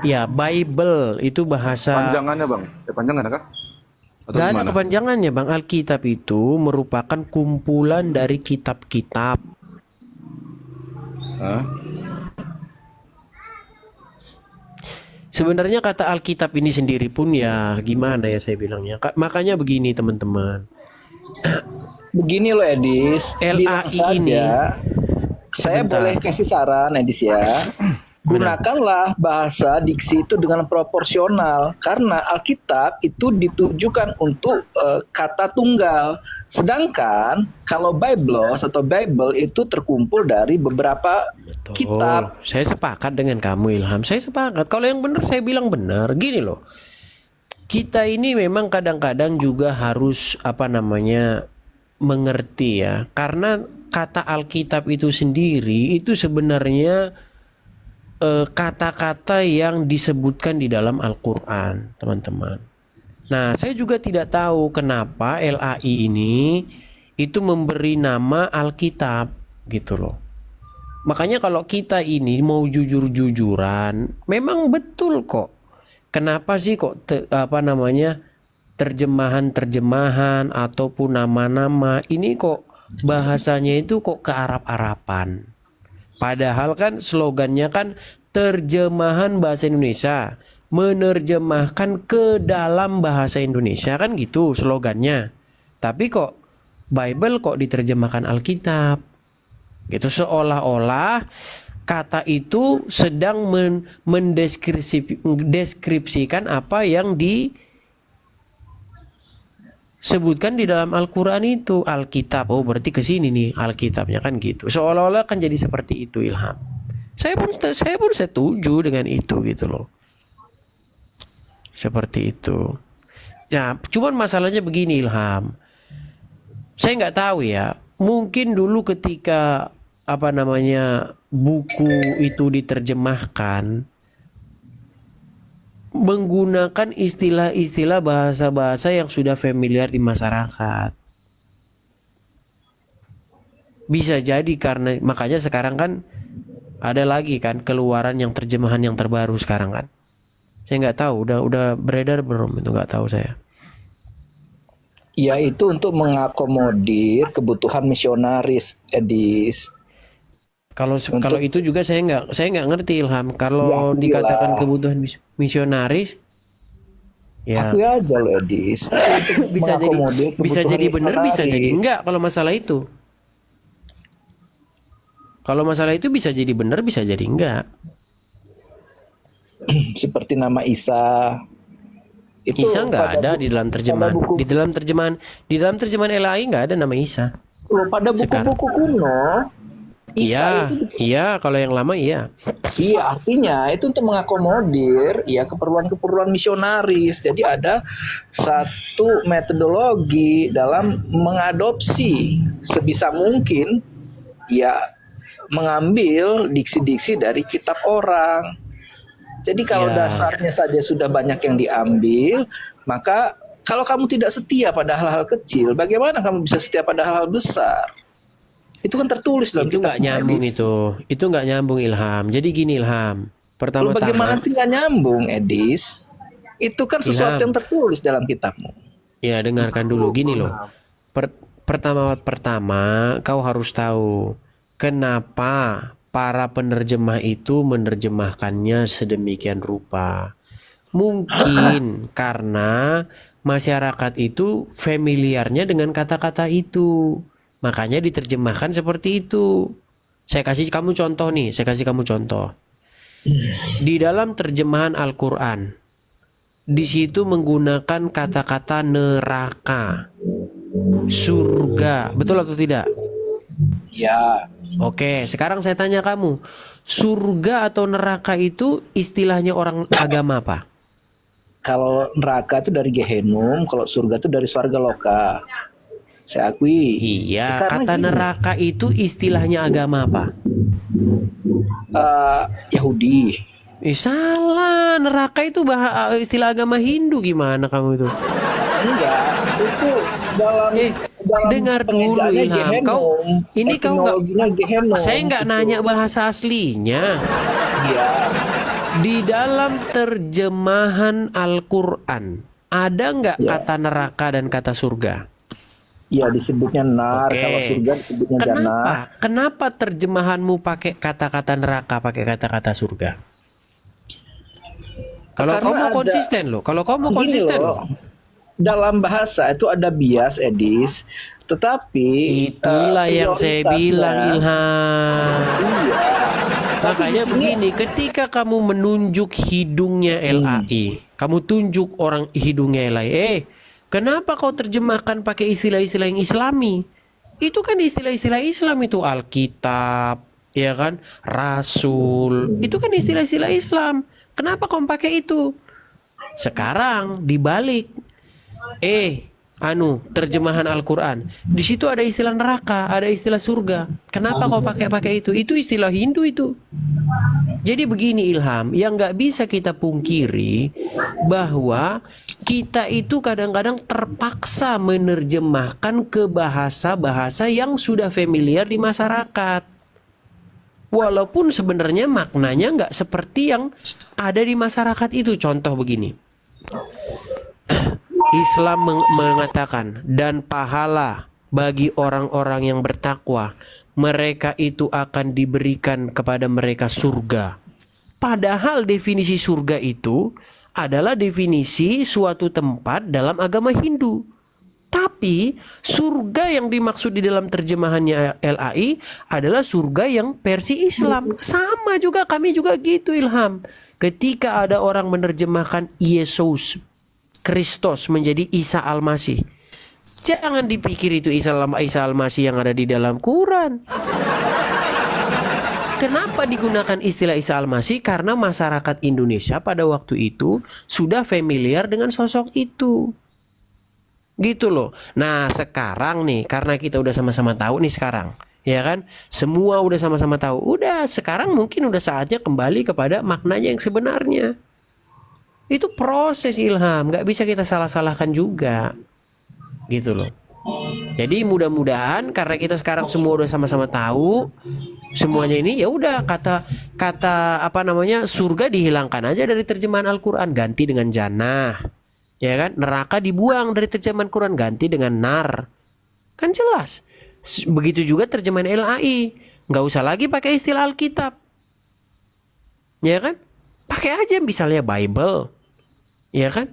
ya Bible itu bahasa. Panjangannya bang? Panjangan kah? Atau Gak ada gimana? kepanjangannya bang. Alkitab itu merupakan kumpulan dari kitab-kitab. Hah? Sebenarnya kata Alkitab ini sendiri pun ya gimana ya saya bilangnya. Makanya begini teman-teman. Begini loh Edis, bilang LAI ini. saja, saya Sebentar. boleh kasih saran Edis ya. Gunakanlah bahasa diksi itu dengan proporsional karena Alkitab itu ditujukan untuk kata tunggal. Sedangkan kalau Biblos atau Bible itu terkumpul dari beberapa kitab. Saya sepakat dengan kamu Ilham. Saya sepakat. Kalau yang benar saya bilang benar. Gini loh. Kita ini memang kadang-kadang juga harus mengerti ya. Karena kata Alkitab itu sendiri itu sebenarnya kata-kata yang disebutkan di dalam Al-Quran, teman-teman. Nah, saya juga tidak tahu kenapa LAI ini itu memberi nama Alkitab gitu loh. Makanya kalau kita ini mau jujur-jujuran, memang betul kok. Kenapa sih kok terjemahan-terjemahan ataupun nama-nama ini kok bahasanya itu kok ke Arab-Araban. Padahal kan slogannya kan terjemahan bahasa Indonesia, menerjemahkan ke dalam bahasa Indonesia kan gitu slogannya. Tapi kok Bible kok diterjemahkan Alkitab? Gitu seolah-olah kata itu sedang mendeskripsikan apa yang disebutkan di dalam Al-Quran itu. Alkitab, oh berarti ke sini nih Alkitabnya kan gitu. Seolah-olah kan jadi seperti itu Ilham. Saya pun setuju dengan itu gitu loh. Seperti itu. Ya, cuman masalahnya begini Ilham. Saya nggak tahu ya. Mungkin dulu ketika buku itu diterjemahkan menggunakan istilah-istilah bahasa-bahasa yang sudah familiar di masyarakat. Bisa jadi karena makanya sekarang kan ada lagi kan keluaran yang terjemahan yang terbaru sekarang kan. Saya nggak tahu udah beredar belum itu nggak tahu saya. Yaitu untuk mengakomodir kebutuhan misionaris, Edis. Kalau itu juga saya nggak ngerti Ilham. Kalau Ya, dikatakan iyalah. kebutuhan misionaris, ya Akui aja lo, Edis. Itu untuk bisa mengakomodir bisa kebutuhan jadi benar, bisa jadi misionaris. enggak kalau masalah itu. Kalau masalah itu bisa jadi benar, bisa jadi enggak. Seperti nama Isa. Itu Isa nggak ada di dalam terjemahan. buku- Di dalam terjemahan LAI nggak ada nama Isa. pada buku-buku kuno, Isa itu Iya, kalau yang lama iya. iya, artinya itu untuk mengakomodir ya keperluan-keperluan misionaris. Jadi ada satu metodologi dalam mengadopsi sebisa mungkin ya mengambil diksi-diksi dari kitab orang. Jadi kalau Ya. dasarnya saja sudah banyak yang diambil, maka kalau kamu tidak setia pada hal-hal kecil, bagaimana kamu bisa setia pada hal-hal besar? Itu kan tertulis dalam Itu nggak kitab nyambung Edis. itu nggak nyambung Ilham. Jadi gini Ilham, Lalu pertama-tama bagaimana tidak nyambung, Edis? Itu kan sesuatu Ilham. yang tertulis dalam kitabmu. ya dengarkan dulu gini loh. Pertama kau harus tahu kenapa para penerjemah itu menerjemahkannya sedemikian rupa. Mungkin karena masyarakat itu familiarnya dengan kata-kata itu. Makanya diterjemahkan seperti itu. Saya kasih kamu contoh. Di dalam terjemahan Al-Quran, di situ menggunakan kata-kata neraka, surga. Betul atau tidak? Ya, Oke, sekarang saya tanya kamu, surga atau neraka itu istilahnya orang agama apa? kalau neraka itu dari Gehenum, kalau surga itu dari Swarga Loka. Saya akui. Iya, Karena kata gini, neraka itu istilahnya agama apa? Yahudi. Salah, neraka itu istilah agama Hindu. Gimana kamu itu? Enggak, itu dalam Dengar dulu pengejaannya Ilham, Gehenum. ini kau nggak, Etimologinya Gehenum. saya nggak Gitu. nanya bahasa aslinya. Iya. Di dalam terjemahan Al-Quran ada nggak kata neraka dan kata surga? Ya disebutnya nar, Oke. kalau surga disebutnya jannah. Kenapa terjemahanmu pakai kata-kata neraka, pakai kata-kata surga? Kalau Karena kau mau ada- konsisten loh, kalau kau mau Gini konsisten loh, loh. dalam bahasa itu ada bias, Edis. Tetapi Itulah yang saya bilang prioritasnya- Ilham. Iya. Makanya di sini- begini, ketika kamu menunjuk hidungnya LAI, kamu tunjuk orang hidungnya LAI, kenapa kau terjemahkan pakai istilah-istilah yang Islami? Itu kan istilah-istilah Islam itu, Alkitab, ya kan, Rasul, itu kan istilah-istilah Islam. Kenapa kau pakai itu? Sekarang dibalik, terjemahan Al-Quran, di situ ada istilah neraka, ada istilah surga. Kenapa kau pakai itu? Itu istilah Hindu itu. Jadi begini Ilham, yang nggak bisa kita pungkiri bahwa kita itu kadang-kadang terpaksa menerjemahkan ke bahasa-bahasa yang sudah familiar di masyarakat. Walaupun sebenarnya maknanya nggak seperti yang ada di masyarakat itu. Contoh begini, Islam mengatakan, dan pahala bagi orang-orang yang bertakwa, mereka itu akan diberikan kepada mereka surga. Padahal definisi surga itu adalah definisi suatu tempat dalam agama Hindu. Tapi surga yang dimaksud di dalam terjemahannya LAI adalah surga yang versi Islam. Sama juga, kami juga gitu Ilham. Ketika ada orang menerjemahkan Yesus Kristus menjadi Isa Al-Masih, jangan dipikir itu Isa Al-Masih yang ada di dalam Quran. Kenapa digunakan istilah Isa Al-Masih? Karena masyarakat Indonesia pada waktu itu sudah familiar dengan sosok itu. Gitu loh. Nah sekarang nih, karena kita udah sama-sama tahu nih sekarang, ya kan, semua udah sama-sama tahu, udah sekarang mungkin udah saatnya kembali kepada maknanya yang sebenarnya. Itu proses Ilham, nggak bisa kita salah-salahkan juga, gitu loh. Jadi mudah-mudahan karena kita sekarang semua udah sama-sama tahu semuanya ini, ya udah kata surga dihilangkan aja dari terjemahan Al-Quran, ganti dengan jannah. Ya kan? Neraka dibuang dari terjemahan Quran, ganti dengan nar. Kan jelas. Begitu juga terjemahan LAI. Nggak usah lagi pakai istilah Alkitab. Ya kan? Pakai aja misalnya Bible. Ya kan?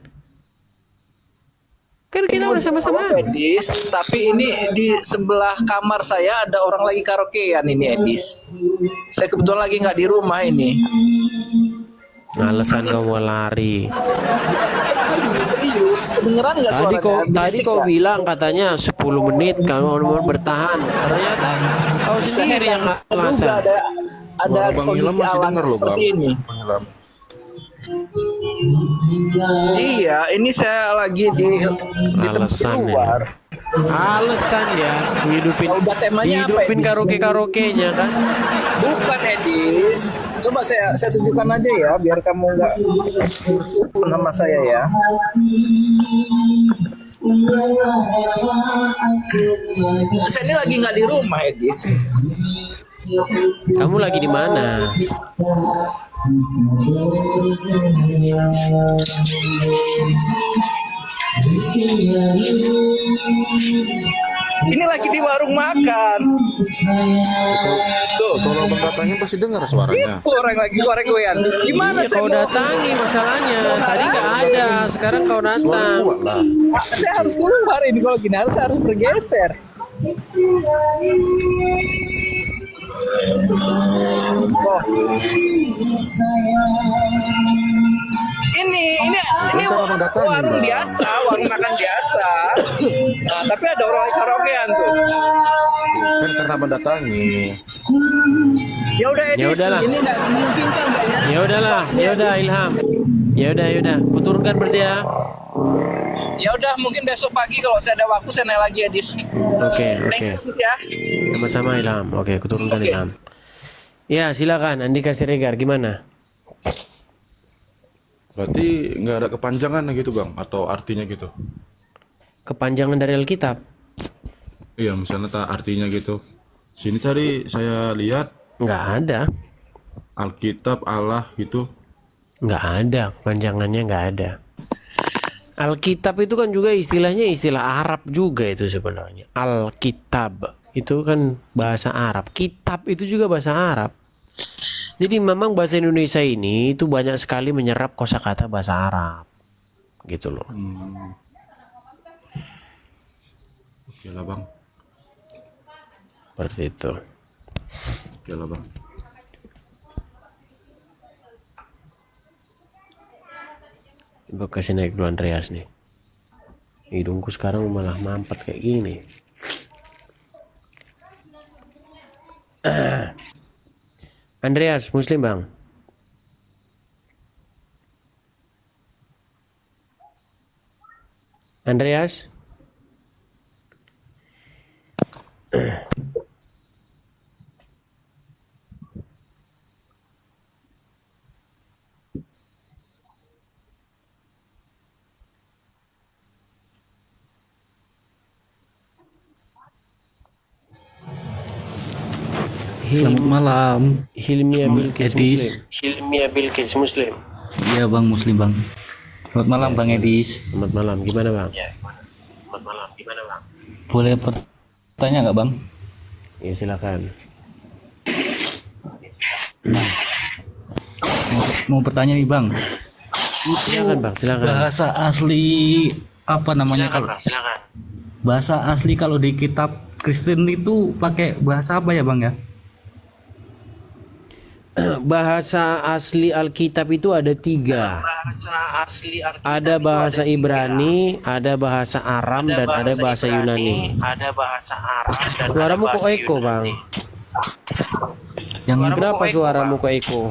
Kan kita udah sama-sama. Edis, tapi ini di sebelah kamar saya ada orang lagi karaokean ini Edis. Saya kebetulan lagi nggak di rumah ini. Alasan kamu lari. Serius, kedengeran nggak Tadi suaranya? kau bilang katanya 10 menit kamu mau bertahan. Ternyata kau sendiri yang ngasal. Ada Suara Bang Ilham kondisi masih alam dengar loh Bang. seperti ini. Bang Ilham. Iya, ini saya lagi di tempat Alasannya. luar. Alasan ya Udah temanya apa, Edis? karaoke-nya kan. Bukan Edis. Coba saya tunjukkan aja ya, biar kamu nggak bersumpah sama saya ya. Saya ini lagi nggak di rumah, Edis. Kamu lagi di mana? Ini lagi di warung makan. Tuh, Kalau Bang datangin pasti dengar suaranya. itu orang lagi goreng-gorengan. Gimana Ya, saya kau mau? datangi masalahnya. Tadi nggak ada, sekarang kau Suara datang. kuat lah. Saya harus keluar ini kalau gini harus bergeser. Oh. Ini Bentar, Abang datangin, warung Bang. biasa, warung makan biasa. Nah, tapi ada orang lagi karaokean tuh. Kan karena Abang datangi. Ya udah Ya Edis, udahlah. ini nggak mungkin kan kayaknya. Ya udahlah, ya udah Ilham. Ya udah. Kuturunkan berarti ya. Ya udah, mungkin besok pagi kalau saya ada waktu saya naik lagi Edis. Oke. Thank you ya. Sama-sama Ilham. Oke, kuturunkan Oke. Ilham. Ya, silakan Andika Siregar, gimana? Berarti nggak ada kepanjangan gitu Bang, atau artinya gitu. Kepanjangan dari Alkitab? Iya, misalnya artinya gitu. Sini tadi saya lihat Nggak ada. Alkitab Allah gitu. Nggak ada, kepanjangannya nggak ada. Alkitab itu kan juga istilahnya istilah Arab juga itu sebenarnya. Alkitab itu kan bahasa Arab. Kitab itu juga bahasa Arab. Jadi memang bahasa Indonesia ini itu banyak sekali menyerap kosakata bahasa Arab. Gitu loh. Oke lah Bang. Seperti itu. Oke lah Bang. Coba kasih naik dulu Andreas nih. Hidungku sekarang malah mampet kayak gini. Andreas, Muslim Bang. Andreas. Selamat malam. Hilmia Bilkis Edis. Muslim. Hilmia Bilkis Muslim. Iya Bang, Muslim Bang. Selamat malam Bang Edis. Selamat malam. Gimana Bang? Boleh bertanya nggak Bang? Ya silakan. Mau bertanya nih Bang. Silakan Bang, silakan. Bahasa asli apa namanya kalau Silakan. bahasa asli kalau di kitab Kristen itu pakai bahasa apa ya Bang ya? Bahasa asli Alkitab itu ada 3. Ada bahasa Ibrani, ada bahasa Aram, dan ada bahasa Yunani. Suaramu kok eko Bang? Yang Kenapa suaramu kok eko?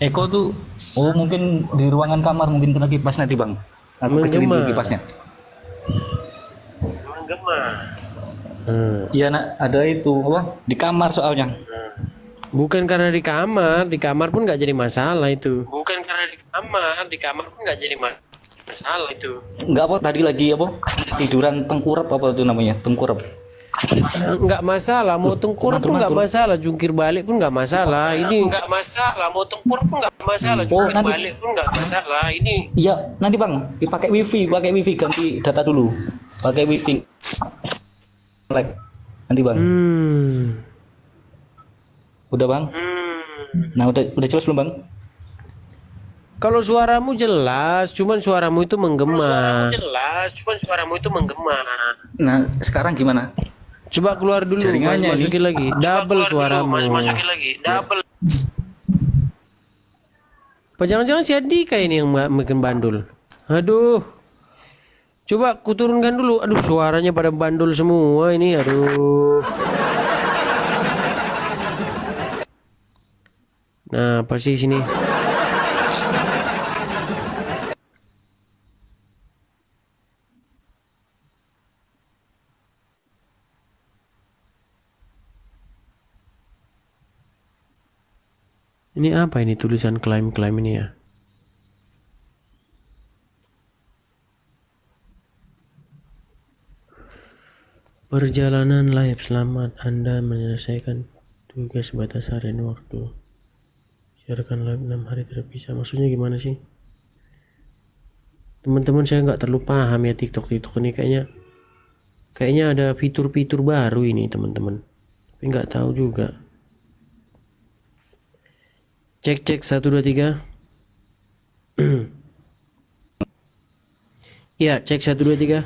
Eko tuh mungkin di ruangan kamar mungkin kena kipas nanti Bang. Aku kecilin dulu Menggema. kipasnya. Iya nak, ada itu apa? Di kamar soalnya. Bukan karena di kamar pun nggak jadi masalah itu. Enggak apa tadi lagi apa? Tiduran tengkurap apa itu namanya? Tengkurap. Nggak masalah, mau tengkur pun nggak masalah, jungkir balik pun nggak masalah. Ini nggak masalah, mau tengkur pun nggak masalah, jungkir nanti- balik pun nggak masalah. Ini Iya, nanti Bang, pakai wifi ganti data dulu. Pakai wifi. Like. Nanti Bang. Udah Bang? Nah, udah jelas belum Bang? kalau suaramu jelas, cuman suaramu itu menggema. Nah, sekarang gimana? Coba keluar dulu, Jaringannya ini. masukin lagi. Double suaramu. Apa jangan-jangan si Andika ini yang makin bandul? Aduh. Coba kuturunkan dulu. Aduh, suaranya pada bandul semua ini. Aduh. Nah, apa sih sini? Ini apa ini tulisan klaim-klaim ini ya? Perjalanan live, selamat Anda menyelesaikan tugas batas harian waktu. Siarkan live 6 hari tidak bisa. Maksudnya gimana sih? Teman-teman, saya nggak terlalu paham ya TikTok ini, kayaknya ada fitur-fitur baru ini teman-teman. Tapi nggak tahu juga. Cek 1 2 3. Ya, cek 1 2 3.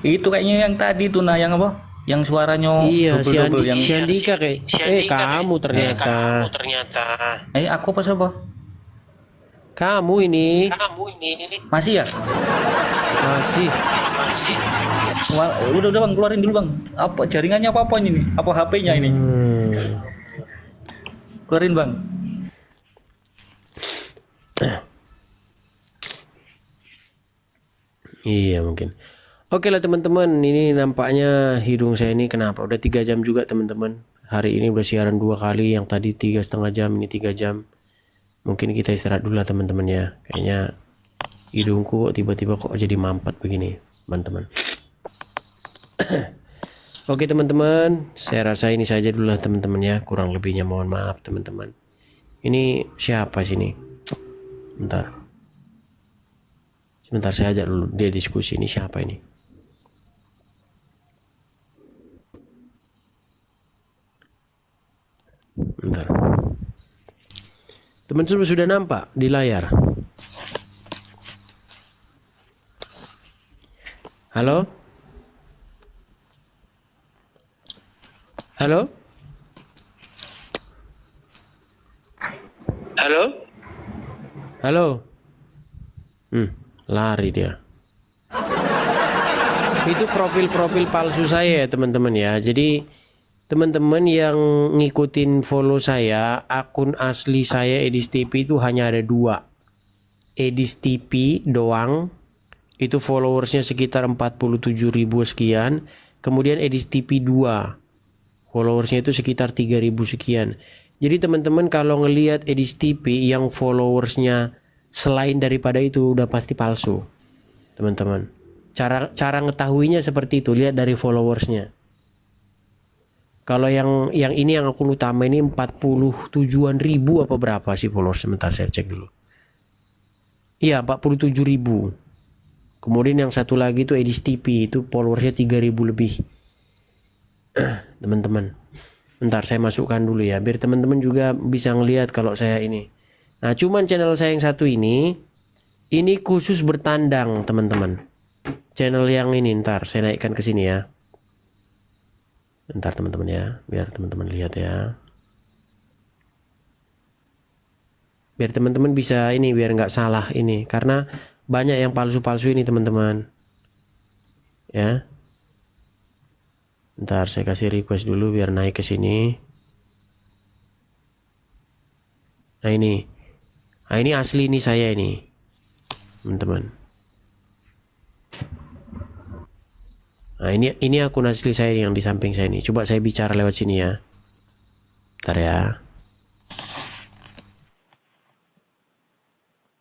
Itu kayaknya yang tadi tuh nah, yang apa? Yang suaranya Iya, double-double yang si Andika kayak. Kamu ternyata. aku apa siapa? Kamu ini. Masih ya? Masih. Udah Bang, keluarin dulu Bang. Apa jaringannya apa ini nih? Apa HP-nya ini? Keluarin Bang. Iya mungkin. Oke lah teman-teman, ini nampaknya hidung saya ini kenapa udah 3 jam juga teman-teman. Hari ini udah siaran 2 kali, yang tadi 3,5 jam, ini 3 jam. Mungkin kita istirahat dulu lah teman-teman ya. Kayaknya hidungku kok tiba-tiba kok jadi mampet begini teman-teman. Oke teman-teman, saya rasa ini saja dulu lah teman-teman ya. Kurang lebihnya mohon maaf teman-teman. Ini siapa sini? Sebentar saya ajak dulu dia diskusi. Ini siapa ini? Bentar. Teman-teman sudah nampak di layar? Halo? Halo? Halo? Halo? Lari dia. Itu profil-profil palsu saya ya teman-teman ya. Jadi teman-teman yang ngikutin follow saya, akun asli saya Edis TV itu hanya ada 2. Edis TV doang. Itu followersnya sekitar 47.000 sekian. Kemudian Edis TV 2. Followersnya itu sekitar 3.000 sekian. Jadi teman-teman kalau ngelihat Edis TV yang followersnya selain daripada itu udah pasti palsu. Teman-teman. Cara ngetahuinya seperti itu, lihat dari followersnya. Kalau yang ini yang akun utama ini 47.000 apa berapa sih followers? Sebentar saya cek dulu. Iya 47.000. Kemudian yang satu lagi itu Edis TV, itu followersnya 3.000 lebih. Teman-teman. Bentar saya masukkan dulu ya, biar teman-teman juga bisa ngelihat kalau saya ini. Nah cuman channel saya yang satu ini khusus bertandang teman-teman. Channel yang ini ntar saya naikkan ke sini ya. Bentar teman-teman ya, biar teman-teman lihat ya. Biar teman-teman bisa ini, biar nggak salah ini. Karena banyak yang palsu-palsu ini teman-teman. Ya. Bentar saya kasih request dulu biar naik ke sini. Nah ini. Nah ini asli ini saya ini. Teman-teman. Nah ini akun asli saya yang di samping saya ini. Coba saya bicara lewat sini ya. Bentar ya.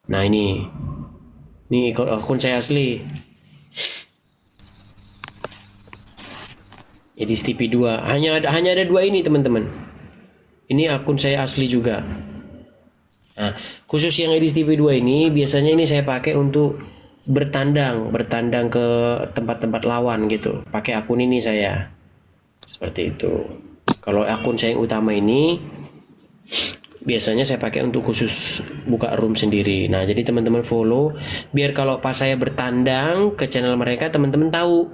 Nah ini akun saya asli. Edis TV 2. Hanya ada 2 ini teman-teman. Ini akun saya asli juga. Nah, khusus yang Edis TV 2 ini biasanya ini saya pakai untuk bertandang ke tempat-tempat lawan gitu. Pakai akun ini saya. Seperti itu. Kalau akun saya yang utama ini biasanya saya pakai untuk khusus buka room sendiri. Nah, jadi teman-teman follow biar kalau pas saya bertandang ke channel mereka teman-teman tahu.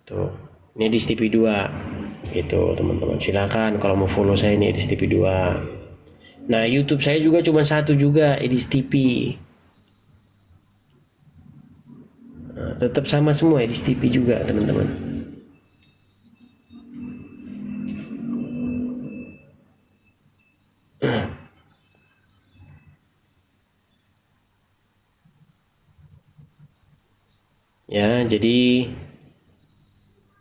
Tuh, ini Edis TV 2. Gitu, teman-teman. Silakan kalau mau follow saya ini Edis TV 2. Nah, YouTube saya juga cuma satu juga, Edis TV. Nah, tetap sama semua Edis TV juga, teman-teman. Ya, jadi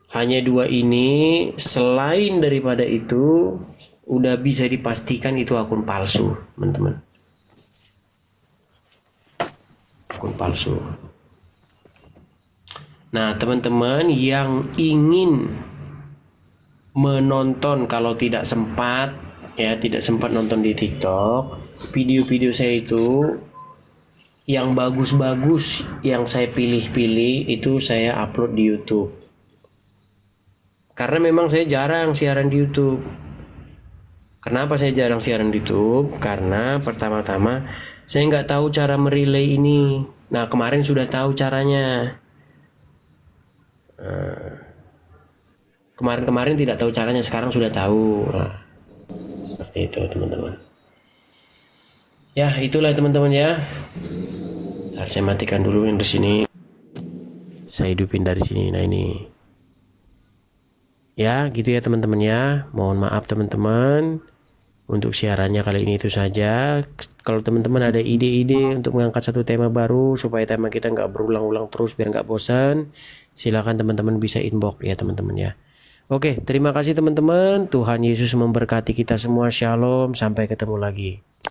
hanya 2 ini, selain daripada itu udah bisa dipastikan itu akun palsu, teman-teman. Akun palsu. Nah, teman-teman yang ingin menonton kalau tidak sempat nonton di TikTok, video-video saya itu yang bagus-bagus yang saya pilih-pilih itu saya upload di YouTube. Karena memang saya jarang siaran di YouTube. Kenapa saya jarang siaran di YouTube? Karena pertama-tama saya nggak tahu cara merelay ini. Nah, kemarin sudah tahu caranya. Kemarin tidak tahu caranya, sekarang sudah tahu. Nah, seperti itu teman-teman. Ya, itulah teman-teman ya. Ntar saya matikan dulu yang di sini. Saya hidupin dari sini. Nah, ini. Ya, gitu ya teman-teman ya. Mohon maaf teman-teman. Untuk siarannya kali ini itu saja. Kalau teman-teman ada ide-ide untuk mengangkat satu tema baru supaya tema kita nggak berulang-ulang terus biar nggak bosan, silakan teman-teman bisa inbox ya teman-teman ya. Oke, terima kasih teman-teman. Tuhan Yesus memberkati kita semua. Shalom. Sampai ketemu lagi.